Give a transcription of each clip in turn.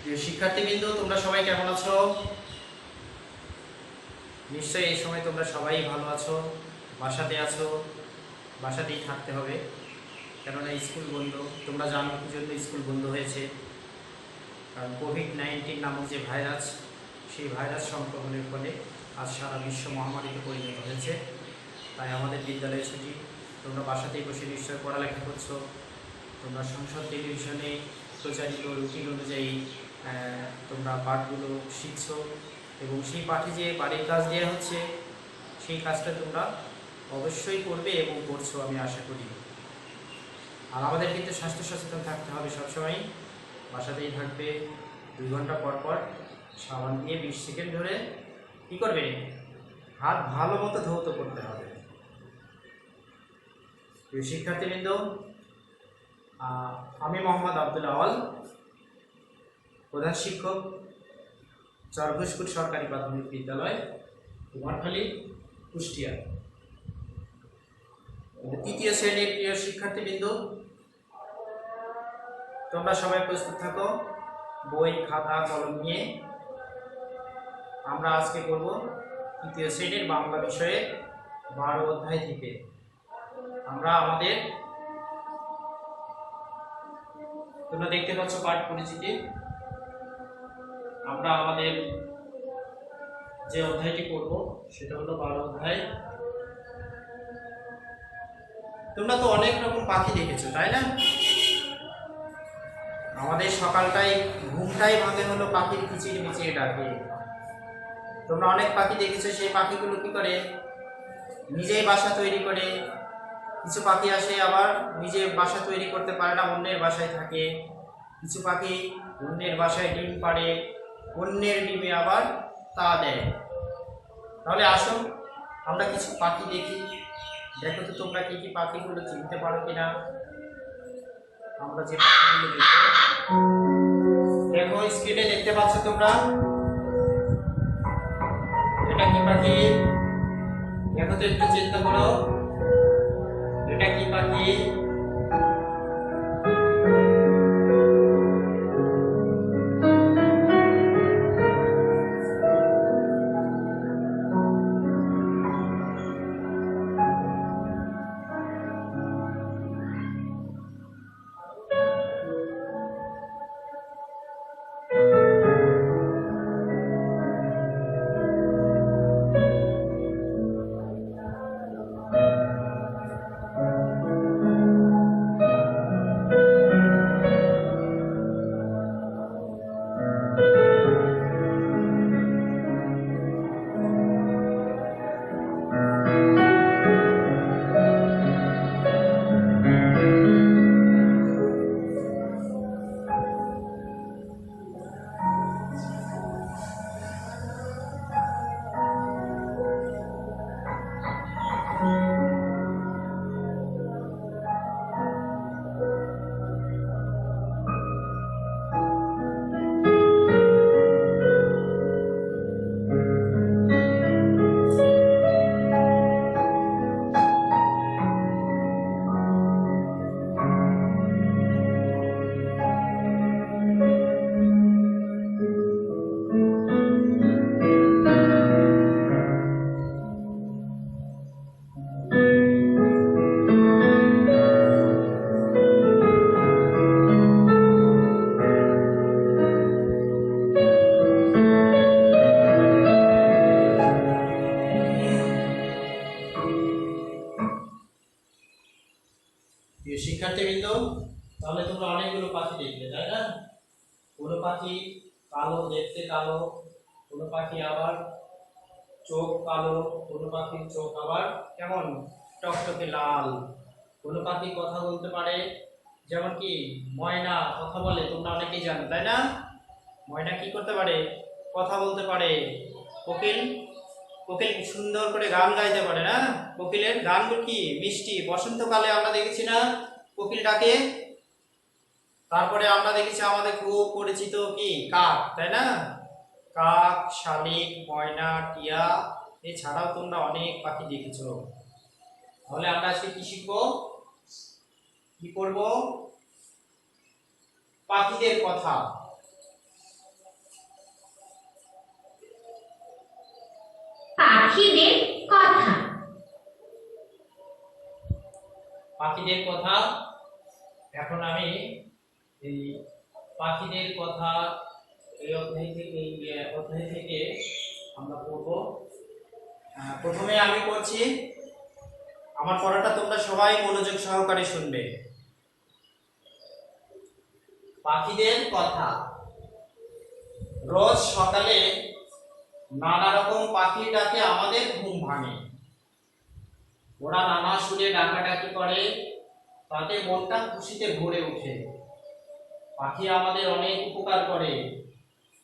প্রিয় শিক্ষার্থীবৃন্দ, তোমরা সবাই কেমন আছো? নিশ্চয়ই এই সময় তোমরা সবাই ভালো আছো, বাসাতে আছো। বাসাতেই থাকতে হবে, কেননা স্কুল বন্ধ। তোমরা জানো কি জন্য স্কুল বন্ধ হয়েছে? কারণ কোভিড-19 নামক যে ভাইরাস, সেই ভাইরাস সংক্রমণের ফলে আজ সারা বিশ্ব মহামারীতে পরিণত হয়েছে। তাই আমাদের বিদ্যালয়ে ছুটি। তোমরা বাসাতেই বসে নিশ্চয় পড়ালেখা করছো। তোমরা সংসদ টেলিভিশনে প্রচারিত রুটিন অনুযায়ী তোমরা পাঠগুলো শিখছো, এবং সেই পাঠে যে বাড়ির কাজ দেওয়া হচ্ছে সেই কাজটা তোমরা অবশ্যই করবে এবং করছো, আমি আশা করি। আর আমাদের কিন্তু স্বাস্থ্য সচেতন থাকতে হবে সবসময়। বাসাতেই থাকবে। 2 ঘন্টা পর পর সাবান দিয়ে 20 সেকেন্ড ধরে কী করবে? হাত ভালো মতো ধৌত করতে হবে। প্রিয় শিক্ষার্থীবৃন্দ, আমি মোহাম্মদ আব্দুল আওয়াল, প্রধান শিক্ষক, চরঘোষপুর সরকারি প্রাথমিক বিদ্যালয়, কুমারখালী, কুষ্টিয়া। 3য় শ্রেণীর প্রিয় শিক্ষার্থীবৃন্দ, তোমরা সবাই প্রস্তুত থাকো বই, খাতা, কলম নিয়ে। আমরা আজকে করব 3য় শ্রেণীর বাংলা বিষয়ে 12 অধ্যায় থেকে। আমরা আমাদের, তোমরা দেখতে পাচ্ছ পাঠ পরিচিতি। আমরা আমাদের যে অধ্যায়টি করব সেটা হলো 12 অধ্যায়। তোমরা তো অনেক রকম পাখি দেখেছো, তাই না? আমাদের সকালটাই ঘুমটাই ভাঙে হলো পাখির কিচির মিচির ডাকে। তোমরা অনেক পাখি দেখেছো। সেই পাখিগুলো কি করে? নিজেই বাসা তৈরি করে। কিছু পাখি আসে আবার নিজে বাসা তৈরি করতে পারে না, অন্যের বাসায় থাকে। কিছু পাখি অন্যের বাসায় ডিম পাড়ে, অন্যের ডিমে আবার তা দেয়। তাহলে আসো আমরা কিছু পাখি দেখি। দেখো তো তোমরা কি কি পাখিগুলো চিনতে পারো কিনা। আমরা যে পাখিগুলো দেখো স্ক্রিনে দেখতে পাচ্ছ তোমরা, এটা কি পাখি? দেখো তো, একটু চিন্তা করো, এটা কি পাখি? শিক্ষার্থীবৃন্দ, তাহলে তোমরা অনেকগুলো পাখি দেখলে, তাই না? কোনো পাখি কালো, দেখতে কালো। কোনো পাখি আবার চোখ কালো। কোনো পাখির চোখ আবার কেমন? টকটকে লাল। কোনো পাখি কথা বলতে পারে, যেমন কি ময়না কথা বলে, তোমরা অনেকেই জানো, তাই না? ময়না কি করতে পারে? কথা বলতে পারে। কোকিল, কোকিল সুন্দর করে গান গাইতে পারে না? কোকিলের গানগুলো কি মিষ্টি। বসন্তকালে আমরা দেখেছি না কোকিল ডাকে। তারপরে আমরা দেখেছি আমাদের খুব পরিচিত কি কাক, তাই না? কাক, শালিক, ময়না, টিয়া, এছাড়াও তোমরা অনেক পাখি দেখেছো। তাহলে আমরা আজকে কি শিখবো? কি করব? পাখিদের কথা। পাখিদের কথা। এখন আমি এই পাখিদের কথা এই অধ্যায় থেকে আমরা পড়ব। প্রথমে আমি পড়ছি, আমার পড়াটা তোমরা সবাই মনোযোগ সহকারে শুনবে। পাখিদের কথা। রোজ সকালে নানা রকম পাখি ডাকে আমাদের ঘুম ভাঙে। ওরা নানা সুরে ডাকাডাকি করে, তাতে মনটা খুশিতে ভরে ওঠে। পাখি আমাদের অনেক উপকার করে,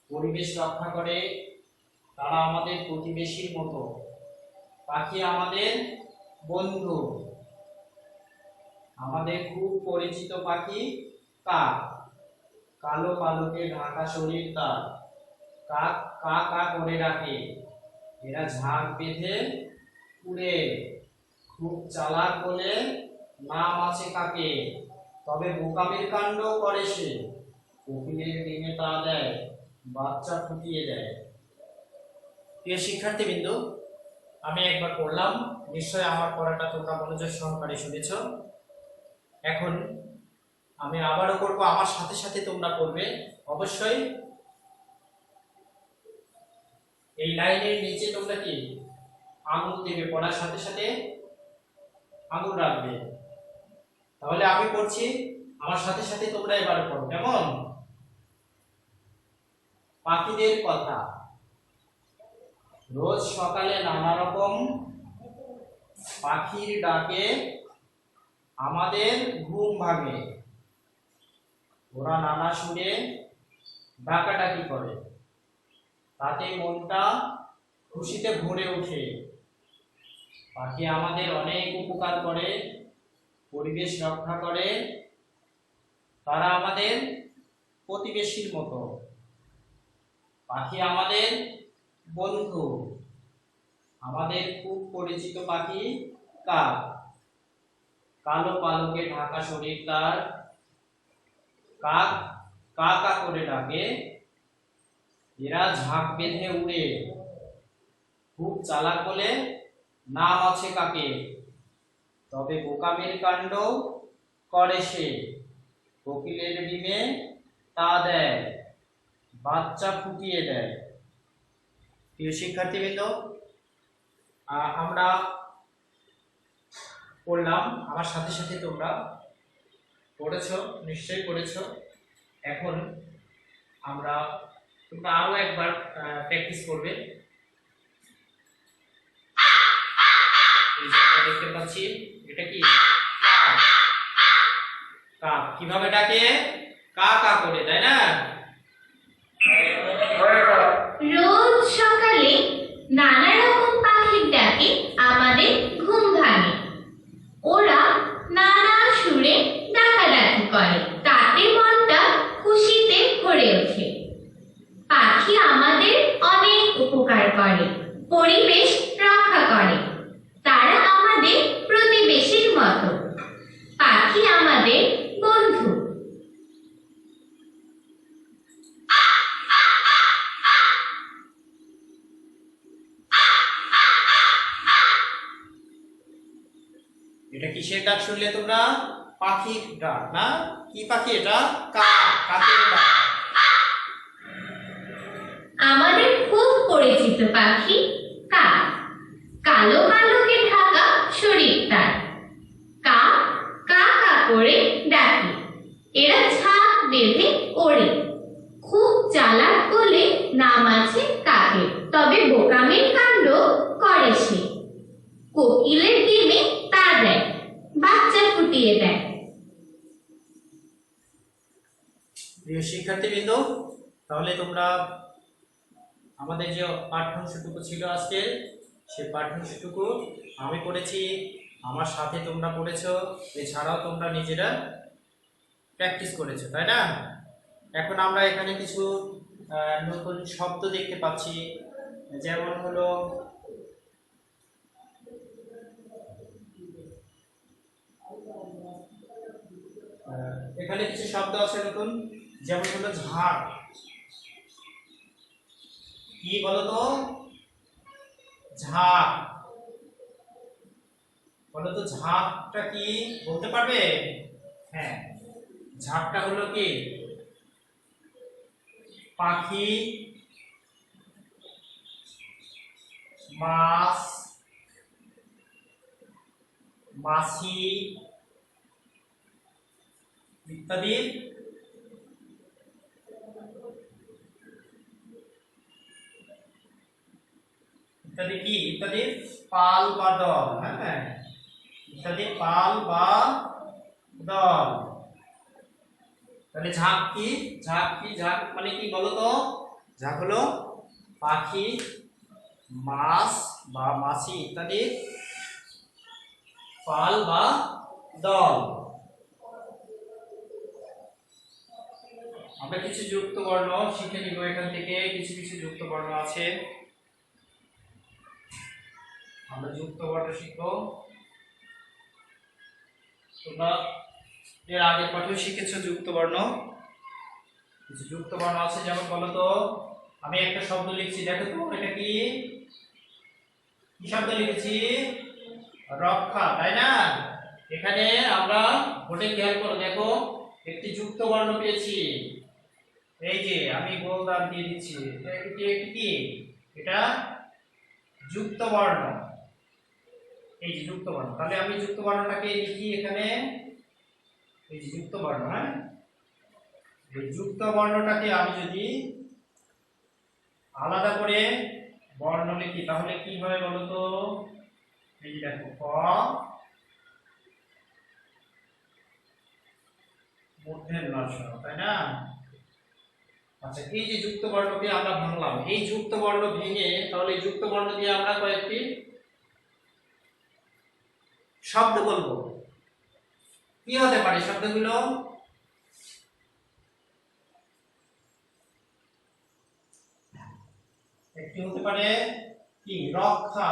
পরিবেশ রক্ষা করে, তারা আমাদের প্রতিবেশীর মতো। পাখি আমাদের বন্ধু। আমাদের খুব পরিচিত পাখি কাক। কালো পালকে ঢাকা শরীর তার। কাক কা কা করে ডাকে, এরা ঝাঁক বেঁধে উড়ে। খুব চালাক বলে নাম আছে কাকে, তবে বোকামির কাণ্ড করে সে। কোকিলের ডিমে তা দেয়, বাচ্চা ফুটিয়ে দেয়। প্রিয় শিক্ষার্থীবৃন্দ, আমি একবার পড়লাম, নিশ্চয় আমার পড়াটা তোমরা মনোযোগ সহকারে শুনেছ। এখন আমি আবারও করব, আমার সাথে সাথে তোমরা পড়বে অবশ্যই। এই লাইনের নিচে তোমরা কি আঙুল দেবে, পড়ার সাথে সাথে আঙুল রাখবে। তাহলে আমি পড়ছি, আমার সাথে সাথে তোমরা এবারে পড়ো, কেমন? পাখিদের কথা। রোজ সকালে নানা রকম পাখির ডাকে আমাদের ঘুম ভাঙে। ওরা নানা সুরে ডাকাডাকি করে, তাতে মনটা খুশিতে ভরে ওঠে। পাখি আমাদের অনেক উপকার করে, পরিবেশ রক্ষা করে, তারা আমাদের প্রতিবেশীর মতো। পাখি আমাদের বন্ধু। আমাদের খুব পরিচিত পাখি কাক। কালো পালকে ঢাকা শরীর তার। কাক কা কা করে ডাকে, এরা ঝাঁক বেঁধে উড়ে। খুব চালাক বলে নাম আছে কাকে, তবে বোকামির কাণ্ড করে সে। কোকিলের ডিমে তা দেয়, বাচ্চা ফুটিয়ে দেয়। প্রিয় শিক্ষার্থীবৃন্দ, আমরা পড়লাম, আমার সাথে সাথে তোমরা পড়েছো, নিশ্চয়ই পড়েছো। এখন তোমরা আরো একবার প্র্যাকটিস করবে। দেখতে পাচ্ছি এটা কি কাক। কিভাবে ডাকে? কা কা করে, তাই না? রোজ সকালে নানা রকম পাখির ডাকে আমাদের ঘুম ভাঙে। ওরা নানা সুরে ডাকাডাকি করে, তাতে মনটা খুশিতে ভরে ওঠে। পাখি আমাদের অনেক উপকার করে, পরিবেশ রক্ষা করে, তারা আমাদের প্রতিবেশীর মতো। পাখি আমাদের বন্ধু। এটা কিসের ডাক শুনলে তোমরা? পাখির ডাক না? কি পাখি এটা? কাক, কাকের ডাক। আমাদের খুব পরিচিত পাখি কাক। কালো পালকে ঢাকা শরীর তার। কাক কা কা করে ডাকে, এরা ঝাঁক বেঁধে ওড়ে। খুব চালাক বলে নাম আছে কাকের, তবে বোকামির কাণ্ড করে সে। কোকিলের ডিমে তা দেয়, বাচ্চা ফুটিয়ে দেয়। প্রিয় শিক্ষার্থীবৃন্দ, তাহলে তোমরা আমাদের যে পাঠ্যাংশটুকু ছিল আজকে, সেই পাঠ্যাংশটুকু আমি পড়েছি, আমার সাথে তোমরা পড়েছো, এছাড়াও তোমরা নিজেরা প্র্যাকটিস করেছো, তাই না? এখন আমরা এখানে কিছু নতুন শব্দ দেখতে পাচ্ছি, যেমন হলো এখানে কিছু শব্দ আছে নতুন, যেমন হলো ঝাড়। কি বলতো? ঝাড়। বলো তো ঝাঁকটা কি বলতে পারবে? হ্যাঁ, ঝাঁকটা হলো কি পাখি, মাছ, মাছি ইত্যাদি ইত্যাদি কি ইত্যাদি পাল বা দল। হ্যাঁ, ইত্যাদি পাল বা দল। তাহলে ঝাঁক কি? ঝাঁক কি? ঝাঁক মানে কি বলো তো? ঝাঁক হলো পাখি, মাছ বা মাছি ইত্যাদি পাল বা দল। আমরা কিছু যুক্ত বর্ণ শিখে নিব এখান থেকে। কিছু কিছু যুক্ত বর্ণ আছে, আমরা যুক্ত বর্ণ শিখবো। তোমরা এর আগের পাঠেও শিখেছো যুক্ত বর্ণ। কিছু যুক্ত বর্ণ আছে, যেমন বলো তো, আমি একটা শব্দ লিখছি, দেখো তো এটা কি? কি শব্দ লিখেছি? রক্ষা, তাই না? এখানে আমরা বোর্ডে খেয়াল করো, দেখো একটি যুক্ত বর্ণ পেয়েছি। এই যে আমি গোল দাগ দিয়ে দিচ্ছি, এটি কি? এটা যুক্ত বর্ণ। এই যে যুক্ত বর্ণ, তাহলে আমি যুক্ত বর্ণটাকে লিখি এখানে। এই যে যুক্ত বর্ণ, হ্যাঁ, এই যুক্ত বর্ণটাকে আমি যদি আলাদা করে বর্ণ লিখি তাহলে কি হয় বলো তো? এই যে দেখো ক, মূর্ধন্য ষ, তাই না? আচ্ছা, এই যে যুক্ত বর্ণকে আমরা ভাঙলাম, এই যুক্ত বর্ণ ভেঙে তাহলে এই যুক্ত বর্ণ দিয়ে আমরা কয়েকটি শব্দ বলবো। কি হতে পারে শব্দগুলো? একটি হতে পারে কি রক্ষা,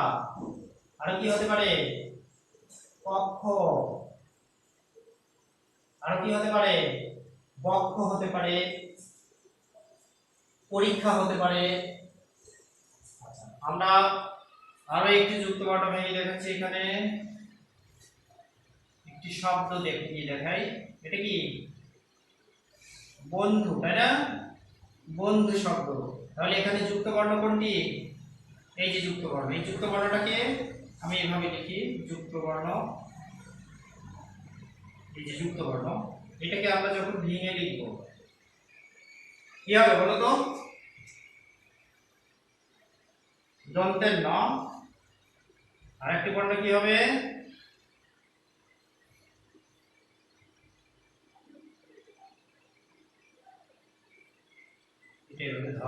আর কি হতে পারে পক্ষ, আর কি হতে পারে বক্ষ হতে পারে, পরীক্ষা হতে পারে। আচ্ছা, আমরা আরো একটি যুক্ত বর্ণ ভেঙে দেখাচ্ছি। এখানে একটি শব্দ দেখিয়ে দেখাই, এটা কি বন্ধু, তাই না? বন্ধু শব্দ। তাহলে এখানে যুক্ত বর্ণ কোনটি? এই যে যুক্ত বর্ণ, এই যুক্ত বর্ণটাকে আমি এভাবে লিখি, যুক্ত বর্ণ। এই যে যুক্ত বর্ণ, এটাকে আমরা যখন ভেঙে লিখবো কি হবে বলো তো? দন্তের ন। আরেকটি বর্ণ কি হবে? এটা হবে ধ।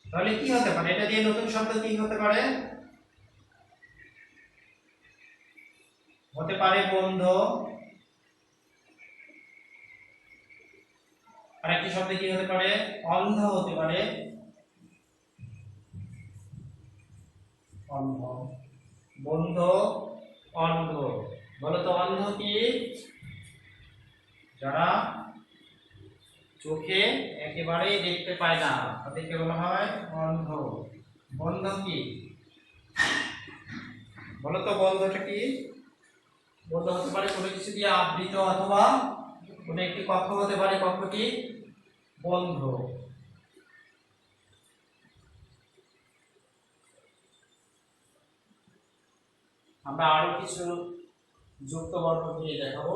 তাহলে কি হতে পারে? এটা দিয়ে নতুন শব্দ কি হতে পারে? হতে পারে বন্ধ। আরেকটি শব্দ কি হতে পারে? অন্ধ হতে পারে। অন্ধ, বন্ধ, অন্ধ। বলো তো অন্ধ কি? যারা চোখে একেবারেই দেখতে পায় না তাদেরকে বলা হয় অন্ধ। বন্ধ কি? বলো তো বন্ধটা কি? বন্ধ হতে পারে কোনো কিছু দিয়ে আবৃত, অথবা কোনো একটি কক্ষ হতে পারে, কক্ষটি বন্ধ। আমরা আরো কিছু যুক্ত বর্ণ দিয়ে দেখাবো।